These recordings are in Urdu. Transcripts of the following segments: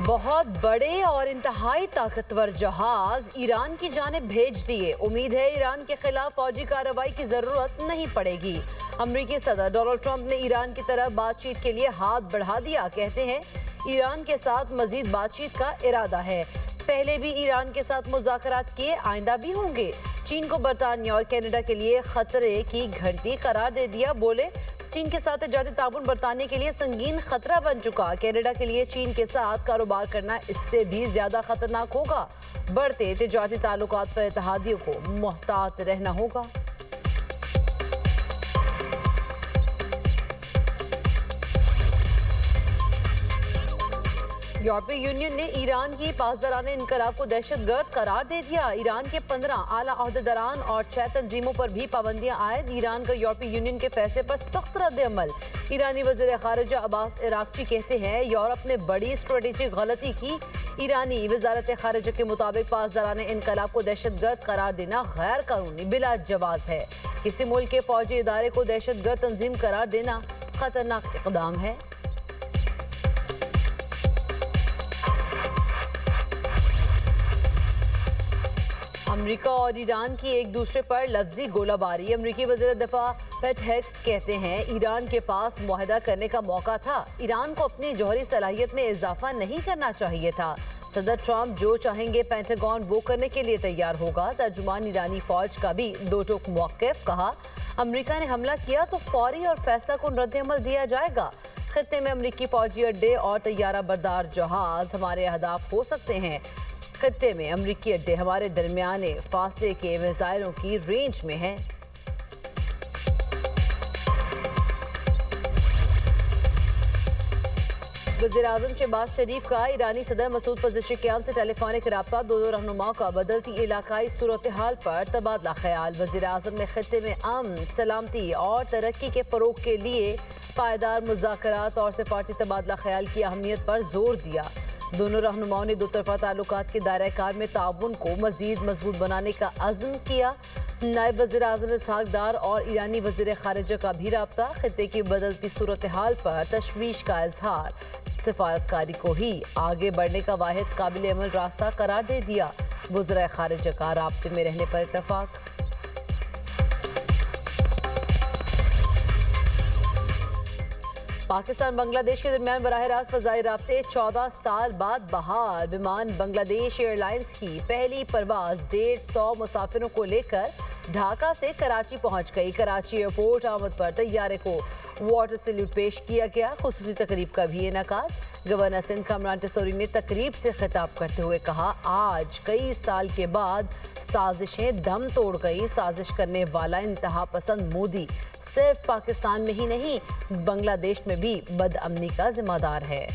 بہت بڑے اور انتہائی طاقتور جہاز ایران کی جانب بھیج دیے۔ امید ہے ایران کے خلاف فوجی کارروائی کی ضرورت نہیں پڑے گی۔ امریکی صدر ڈونلڈ ٹرمپ نے ایران کی طرف بات چیت کے لیے ہاتھ بڑھا دیا۔ کہتے ہیں ایران کے ساتھ مزید بات چیت کا ارادہ ہے۔ پہلے بھی ایران کے ساتھ مذاکرات کیے، آئندہ بھی ہوں گے۔ چین کو برطانیہ اور کینیڈا کے لیے خطرے کی گھنٹی قرار دے دیا۔ بولے چین کے ساتھ تجارتی تعاون برطانیہ کے لیے سنگین خطرہ بن چکا۔ کینیڈا کے لیے چین کے ساتھ کاروبار کرنا اس سے بھی زیادہ خطرناک ہوگا۔ بڑھتے تجارتی تعلقات پر اتحادیوں کو محتاط رہنا ہوگا۔ یورپی یونین نے ایران کی پاسدارانہ انقلاب کو دہشت گرد قرار دے دیا۔ ایران کے 15 اعلیٰ عہدیداران اور 6 تنظیموں پر بھی پابندیاں عائد۔ ایران کا یورپی یونین کے فیصلے پر سخت رد عمل۔ ایرانی وزیر خارجہ عباس عراقچی کہتے ہیں یورپ نے بڑی اسٹریٹجک غلطی کی۔ ایرانی وزارت خارجہ کے مطابق پاسدارانہ انقلاب کو دہشت گرد قرار دینا غیر قانونی بلا جواز ہے۔ کسی ملک کے فوجی ادارے کو دہشت گرد تنظیم قرار دینا خطرناک اقدام ہے۔ امریکہ اور ایران کی ایک دوسرے پر لفظی گولہ باری۔ امریکی وزیر دفاع پیٹ ہیگس کہتے ہیں ایران کے پاس معاہدہ کرنے کا موقع تھا۔ ایران کو اپنی جوہری صلاحیت میں اضافہ نہیں کرنا چاہیے تھا۔ صدر ٹرمپ جو چاہیں گے پینٹاگون وہ کرنے کے لیے تیار ہوگا۔ ترجمان ایرانی فوج کا بھی دو ٹوک موقف۔ کہا امریکہ نے حملہ کیا تو فوری اور فیصلہ کن رد عمل دیا جائے گا۔ خطے میں امریکی فوجی اڈے اور طیارہ بردار جہاز ہمارے اہداف ہو سکتے ہیں۔ خطے میں امریکی اڈے ہمارے درمیانے فاصلے کے میزائلوں کی رینج میں ہیں۔ وزیر اعظم شہباز شریف کا ایرانی صدر مسعود پزشکیان سے ٹیلی فونک رابطہ۔ دونوں رہنماؤں کا بدلتی علاقائی صورتحال پر تبادلہ خیال۔ وزیر اعظم نے خطے میں امن، سلامتی اور ترقی کے فروغ کے لیے پائیدار مذاکرات اور سفارتی تبادلہ خیال کی اہمیت پر زور دیا۔ دونوں رہنماؤں نے دو طرفہ تعلقات کے دائرہ کار میں تعاون کو مزید مضبوط بنانے کا عزم کیا۔ نائب وزیر اعظم اسحاق ڈار اور ایرانی وزیر خارجہ کا بھی رابطہ۔ خطے کی بدلتی صورتحال پر تشویش کا اظہار۔ سفارتکاری کو ہی آگے بڑھنے کا واحد قابل عمل راستہ قرار دے دیا۔ وزراء خارجہ کا رابطے میں رہنے پر اتفاق۔ پاکستان بنگلہ دیش کے درمیان براہ راست فضائی رابطے 14 سال بعد بحال۔ ومان بنگلہ دیش ایئر لائنز کی پہلی پرواز 150 مسافروں کو لے کر ڈھاکہ سے کراچی پہنچ گئی۔ کراچی ایئرپورٹ آمد پر طیارے کو واٹر سیلیوٹ پیش کیا گیا۔ خصوصی تقریب کا بھی انعقاد۔ گورنر سندھ کامران ٹیسوری نے تقریب سے خطاب کرتے ہوئے کہا آج کئی سال کے بعد سازشیں دم توڑ گئی۔ سازش کرنے والا انتہا پسند مودی صرف پاکستان میں ہی نہیں بنگلہ دیش میں بھی بد امنی کا ذمہ دار ہے۔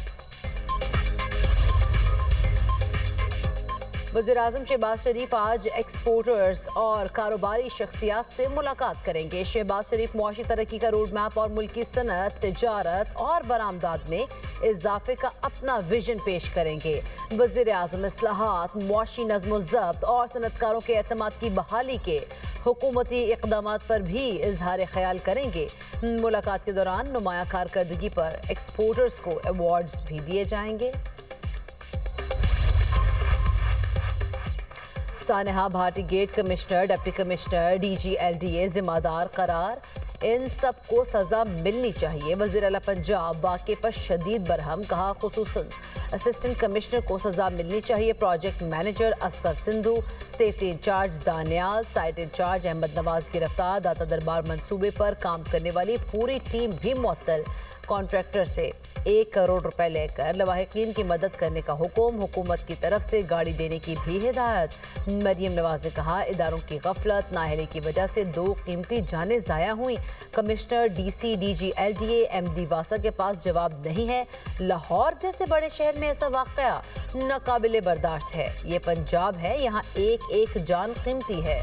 وزیر اعظم شہباز شریف آج ایکسپورٹرز اور کاروباری شخصیات سے ملاقات کریں گے۔ شہباز شریف معاشی ترقی کا روڈ میپ اور ملکی صنعت، تجارت اور برآمدات میں اضافے کا اپنا ویژن پیش کریں گے۔ وزیر اعظم اصلاحات، معاشی نظم و ضبط اور صنعت کاروں کے اعتماد کی بحالی کے حکومتی اقدامات پر بھی اظہار خیال کریں گے۔ ملاقات کے دوران نمایاں کارکردگی پر ایکسپورٹرز کو ایوارڈز بھی دیے جائیں گے۔ سانحہ بھارتی gate commissioner, deputy commissioner, D G L D A ذمہ دار قرار۔ ان سب کو سزا ملنی چاہیے۔ وزیر اعلیٰ پنجاب واقعے پر شدید برہم۔ کہا خصوصاً اسسٹنٹ کمشنر کو سزا ملنی چاہیے۔ Project manager Asghar Sandhu, safety incharge Daniyal, site incharge Ahmad Nawaz گرفتار۔ داتا دربار منصوبے پر کام کرنے والی پوری ٹیم بھی معطل۔ کانٹریکٹر سے 1 کروڑ روپے لے کر لواحقین کی مدد کرنے کا حکم۔ حکومت کی طرف سے گاڑی دینے کی بھی ہدایت۔ مریم نواز نے کہا اداروں کی غفلت نااہلی کی وجہ سے 2 قیمتی جانیں ضائع ہوئیں۔ Commissioner, D C, D G L D A, M D واسا کے پاس جواب نہیں ہے۔ لاہور جیسے بڑے شہر میں ایسا واقعہ ناقابل برداشت ہے۔ یہ پنجاب ہے، یہاں ایک ایک جان قیمتی ہے۔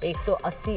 180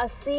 80